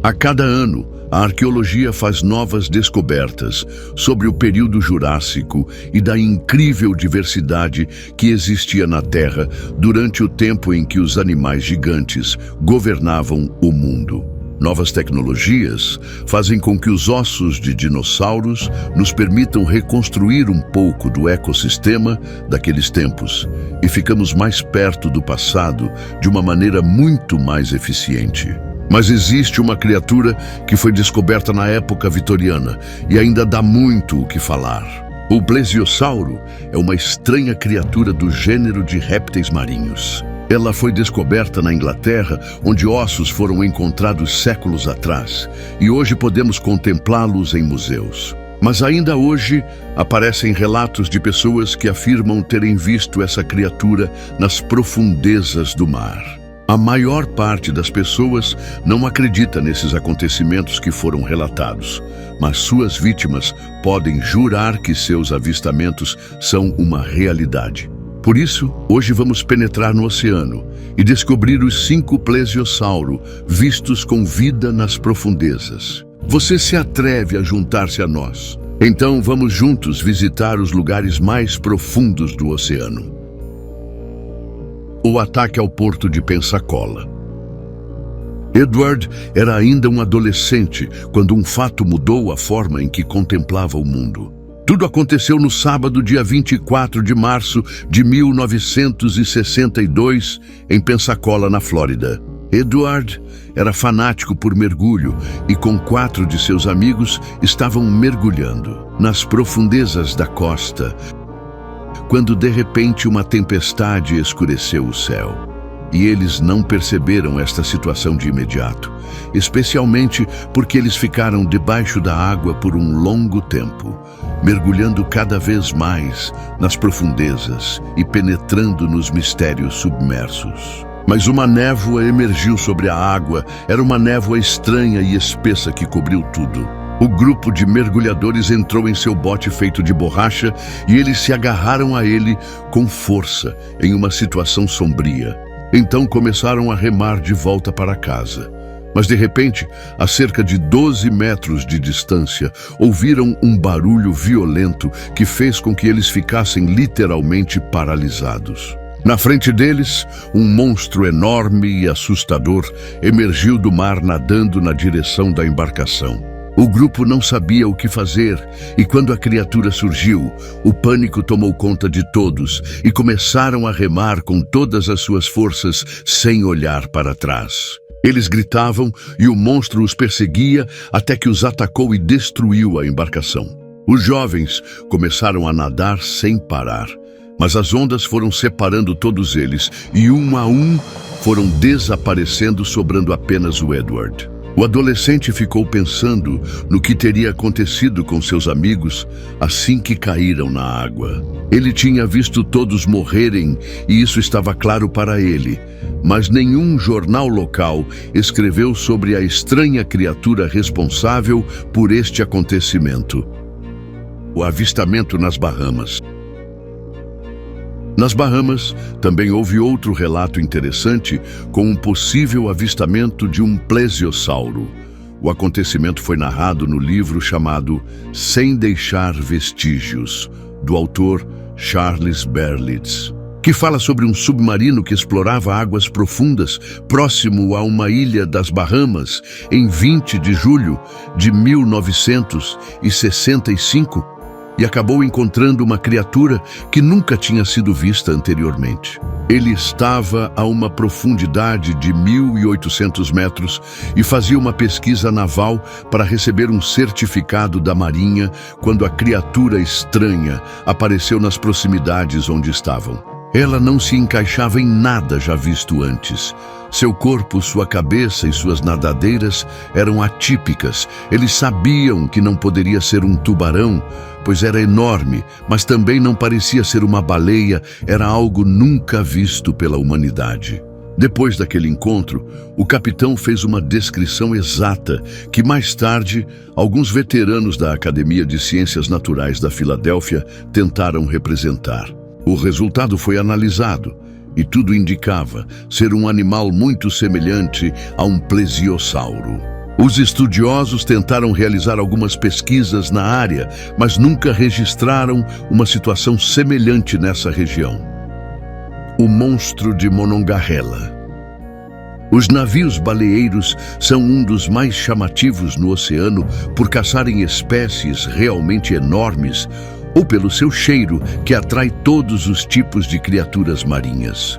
A cada ano, a arqueologia faz novas descobertas sobre o período Jurássico e da incrível diversidade que existia na Terra durante o tempo em que os animais gigantes governavam o mundo. Novas tecnologias fazem com que os ossos de dinossauros nos permitam reconstruir um pouco do ecossistema daqueles tempos e ficamos mais perto do passado de uma maneira muito mais eficiente. Mas existe uma criatura que foi descoberta na época vitoriana e ainda dá muito o que falar. O plesiosauro é uma estranha criatura do gênero de répteis marinhos. Ela foi descoberta na Inglaterra, onde ossos foram encontrados séculos atrás, e hoje podemos contemplá-los em museus. Mas ainda hoje aparecem relatos de pessoas que afirmam terem visto essa criatura nas profundezas do mar. A maior parte das pessoas não acredita nesses acontecimentos que foram relatados, mas suas vítimas podem jurar que seus avistamentos são uma realidade. Por isso, hoje vamos penetrar no oceano e descobrir os 5 plesiosauro vistos com vida nas profundezas. Você se atreve a juntar-se a nós? Então vamos juntos visitar os lugares mais profundos do oceano. O ataque ao porto de Pensacola. Edward era ainda um adolescente quando um fato mudou a forma em que contemplava o mundo. Tudo aconteceu no sábado, dia 24 de março de 1962, em Pensacola, na Flórida. Edward era fanático por mergulho e com 4 de seus amigos estavam mergulhando nas profundezas da costa, quando de repente uma tempestade escureceu o céu. E eles não perceberam esta situação de imediato, especialmente porque eles ficaram debaixo da água por um longo tempo, mergulhando cada vez mais nas profundezas e penetrando nos mistérios submersos. Mas uma névoa emergiu sobre a água. Era uma névoa estranha e espessa que cobriu tudo. O grupo de mergulhadores entrou em seu bote feito de borracha e eles se agarraram a ele com força em uma situação sombria. Então começaram a remar de volta para casa. Mas de repente, a cerca de 12 metros de distância, ouviram um barulho violento que fez com que eles ficassem literalmente paralisados. Na frente deles, um monstro enorme e assustador emergiu do mar nadando na direção da embarcação. O grupo não sabia o que fazer, e quando a criatura surgiu, o pânico tomou conta de todos e começaram a remar com todas as suas forças sem olhar para trás. Eles gritavam e o monstro os perseguia até que os atacou e destruiu a embarcação. Os jovens começaram a nadar sem parar, mas as ondas foram separando todos eles e um a um foram desaparecendo, sobrando apenas o Edward. O adolescente ficou pensando no que teria acontecido com seus amigos assim que caíram na água. Ele tinha visto todos morrerem e isso estava claro para ele, mas nenhum jornal local escreveu sobre a estranha criatura responsável por este acontecimento. O avistamento nas Bahamas. Nas Bahamas, também houve outro relato interessante com um possível avistamento de um plesiosauro. O acontecimento foi narrado no livro chamado Sem Deixar Vestígios, do autor Charles Berlitz, que fala sobre um submarino que explorava águas profundas próximo a uma ilha das Bahamas em 20 de julho de 1965, e acabou encontrando uma criatura que nunca tinha sido vista anteriormente. Ele estava a uma profundidade de 1.800 metros e fazia uma pesquisa naval para receber um certificado da Marinha quando a criatura estranha apareceu nas proximidades onde estavam. Ela não se encaixava em nada já visto antes. Seu corpo, sua cabeça e suas nadadeiras eram atípicas. Eles sabiam que não poderia ser um tubarão, pois era enorme, mas também não parecia ser uma baleia, era algo nunca visto pela humanidade. Depois daquele encontro, o capitão fez uma descrição exata que mais tarde, alguns veteranos da Academia de Ciências Naturais da Filadélfia tentaram representar. O resultado foi analisado e tudo indicava ser um animal muito semelhante a um plesiosauro. Os estudiosos tentaram realizar algumas pesquisas na área, mas nunca registraram uma situação semelhante nessa região. O monstro de Monongahela. Os navios baleeiros são um dos mais chamativos no oceano por caçarem espécies realmente enormes ou pelo seu cheiro que atrai todos os tipos de criaturas marinhas.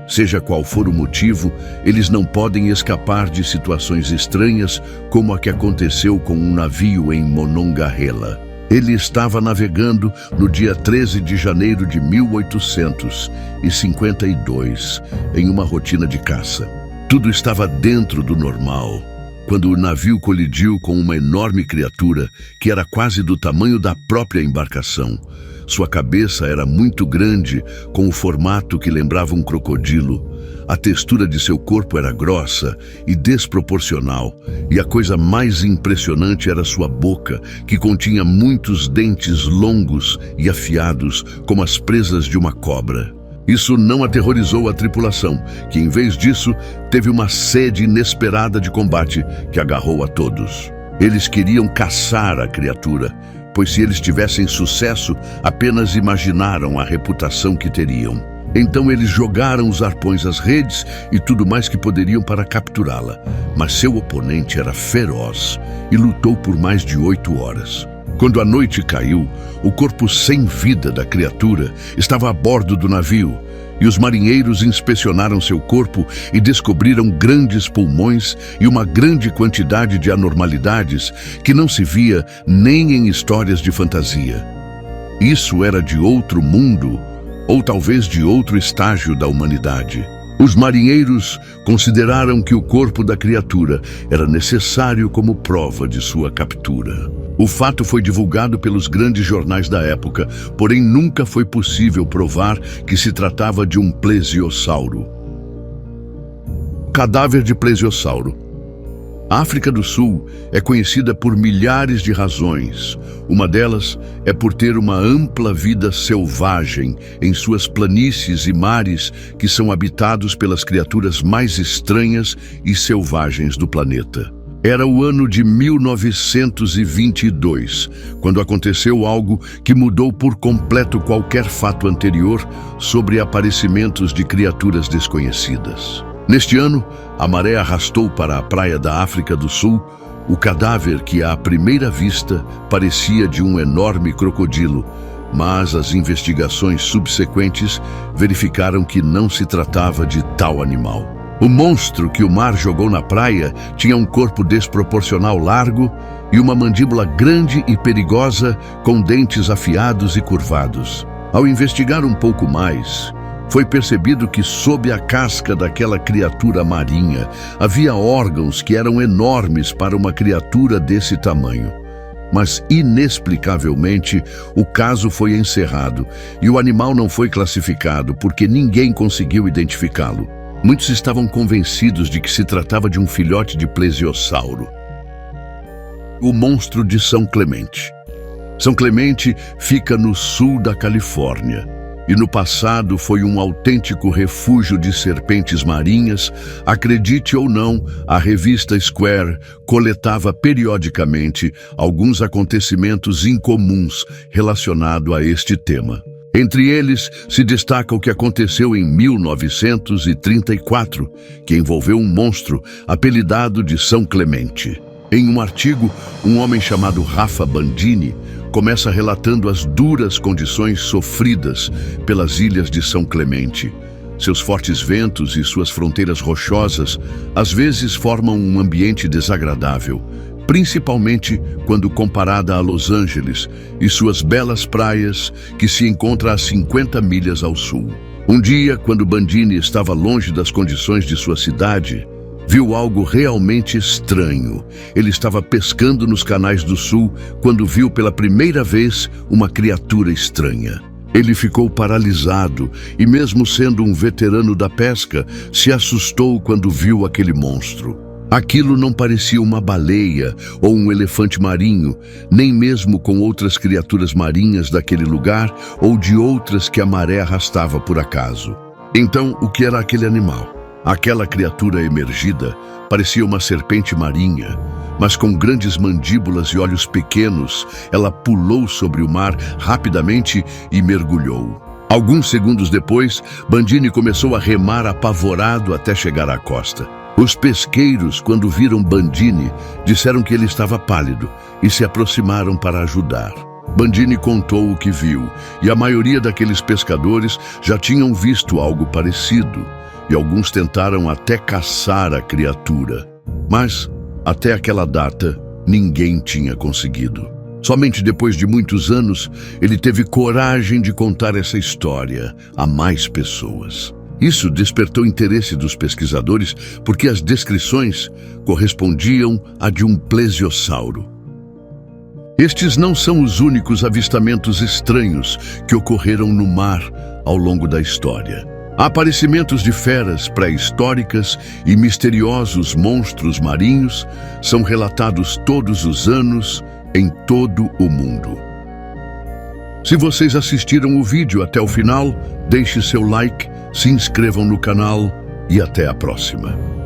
Seja qual for o motivo, eles não podem escapar de situações estranhas como a que aconteceu com um navio em Monongahela. Ele estava navegando no dia 13 de janeiro de 1852, em uma rotina de caça. Tudo estava dentro do normal, quando o navio colidiu com uma enorme criatura que era quase do tamanho da própria embarcação. Sua cabeça era muito grande, com o formato que lembrava um crocodilo. A textura de seu corpo era grossa e desproporcional, e a coisa mais impressionante era sua boca, que continha muitos dentes longos e afiados, como as presas de uma cobra. Isso não aterrorizou a tripulação, que em vez disso, teve uma sede inesperada de combate que agarrou a todos. Eles queriam caçar a criatura, pois se eles tivessem sucesso, apenas imaginaram a reputação que teriam. Então eles jogaram os arpões às redes e tudo mais que poderiam para capturá-la. Mas seu oponente era feroz e lutou por mais de 8 horas. Quando a noite caiu, o corpo sem vida da criatura estava a bordo do navio, e os marinheiros inspecionaram seu corpo e descobriram grandes pulmões e uma grande quantidade de anormalidades que não se via nem em histórias de fantasia. Isso era de outro mundo, ou talvez de outro estágio da humanidade. Os marinheiros consideraram que o corpo da criatura era necessário como prova de sua captura. O fato foi divulgado pelos grandes jornais da época, porém nunca foi possível provar que se tratava de um plesiosauro. Cadáver de plesiosauro. A África do Sul é conhecida por milhares de razões. Uma delas é por ter uma ampla vida selvagem em suas planícies e mares que são habitados pelas criaturas mais estranhas e selvagens do planeta. Era o ano de 1922, quando aconteceu algo que mudou por completo qualquer fato anterior sobre aparecimentos de criaturas desconhecidas. Neste ano, a maré arrastou para a praia da África do Sul o cadáver que, à primeira vista, parecia de um enorme crocodilo, mas as investigações subsequentes verificaram que não se tratava de tal animal. O monstro que o mar jogou na praia tinha um corpo desproporcional largo e uma mandíbula grande e perigosa com dentes afiados e curvados. Ao investigar um pouco mais, foi percebido que sob a casca daquela criatura marinha havia órgãos que eram enormes para uma criatura desse tamanho. Mas, inexplicavelmente, o caso foi encerrado e o animal não foi classificado porque ninguém conseguiu identificá-lo. Muitos estavam convencidos de que se tratava de um filhote de plesiosauro. O monstro de São Clemente. São Clemente fica no sul da Califórnia e no passado foi um autêntico refúgio de serpentes marinhas. Acredite ou não, a revista Square coletava periodicamente alguns acontecimentos incomuns relacionados a este tema. Entre eles, se destaca o que aconteceu em 1934, que envolveu um monstro apelidado de São Clemente. Em um artigo, um homem chamado Rafa Bandini começa relatando as duras condições sofridas pelas ilhas de São Clemente. Seus fortes ventos e suas fronteiras rochosas às vezes formam um ambiente desagradável, principalmente quando comparada a Los Angeles e suas belas praias que se encontram a 50 milhas ao sul. Um dia, quando Bandini estava longe das condições de sua cidade, viu algo realmente estranho. Ele estava pescando nos canais do sul quando viu pela primeira vez uma criatura estranha. Ele ficou paralisado e, mesmo sendo um veterano da pesca, se assustou quando viu aquele monstro. Aquilo não parecia uma baleia ou um elefante marinho, nem mesmo com outras criaturas marinhas daquele lugar ou de outras que a maré arrastava por acaso. Então, o que era aquele animal? Aquela criatura emergida parecia uma serpente marinha, mas com grandes mandíbulas e olhos pequenos, ela pulou sobre o mar rapidamente e mergulhou. Alguns segundos depois, Bandini começou a remar apavorado até chegar à costa. Os pesqueiros, quando viram Bandini, disseram que ele estava pálido e se aproximaram para ajudar. Bandini contou o que viu, e a maioria daqueles pescadores já tinham visto algo parecido, e alguns tentaram até caçar a criatura. Mas, até aquela data, ninguém tinha conseguido. Somente depois de muitos anos, ele teve coragem de contar essa história a mais pessoas. Isso despertou interesse dos pesquisadores porque as descrições correspondiam à de um plesiosauro. Estes não são os únicos avistamentos estranhos que ocorreram no mar ao longo da história. Aparecimentos de feras pré-históricas e misteriosos monstros marinhos são relatados todos os anos em todo o mundo. Se vocês assistiram o vídeo até o final, deixe seu like, se inscrevam no canal e até a próxima.